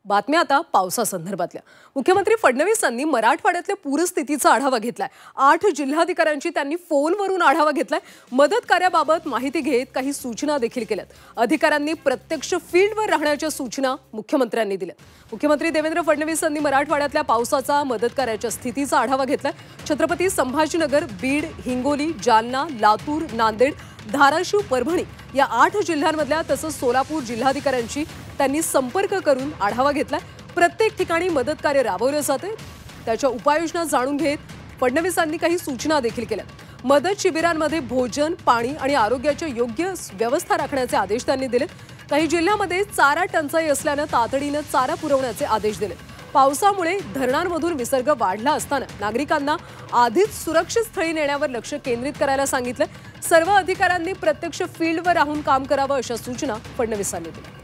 बातम्या आता पावसासंदर्भातल्या। मुख्यमंत्री फडणवीसांनी मराठवाड्यातल्या पूरस्थितीचा आढावा घेतलाय। 8 जिल्हाधिकाऱ्यांची त्यांनी फोनवरून आढावा घेतलाय। मदत कार्याबाबत माहिती घेत काही सूचना देखील केल्यात। अधिकाऱ्यांनी प्रत्यक्ष फील्डवर राहण्याच्या सूचना मुख्यमंत्र्यांनी दिल्या। मुख्यमंत्री देवेंद्र फडणवीसांनी मराठवाड्यातल्या पावसाचा, मदत कार्याच्या स्थितीचा आढावा घेतलाय। छत्रपती संभाजीनगर, बीड, हिंगोली, जालना, लातूर, नांदेड, धाराशिव, परभणी या 8 जिल्ह्यांमधल्या तसंच सोलापूर जिल्हाधिकाऱ्यांची त्यांनी संपर्क करून आढावा घेतलाय। प्रत्येक ठिकाणी मदत कार्य राबवले जाते, त्याच्या उपाययोजना जाणून घेत फडणवीसांनी काही सूचना देखील केल्या। मदत शिबिरांमध्ये भोजन, पाणी आणि आरोग्याची योग्य व्यवस्था राखण्याचे आदेश त्यांनी दिले। काही जिल्ह्यांमध्ये चारा टंचाई असल्याने तातडीने चारा पुरवण्याचे आदेश दिले। पावसामुळे धरणांमधून विसर्ग वाढला असताना नागरिकांना आधीच सुरक्षित स्थळी नेण्यावर लक्ष केंद्रित करायला सांगितले। सर्व अधिकाऱ्यांनी प्रत्यक्ष फील्डवर राहून काम करावं अशा सूचना फडणवीसांनी दिल्या।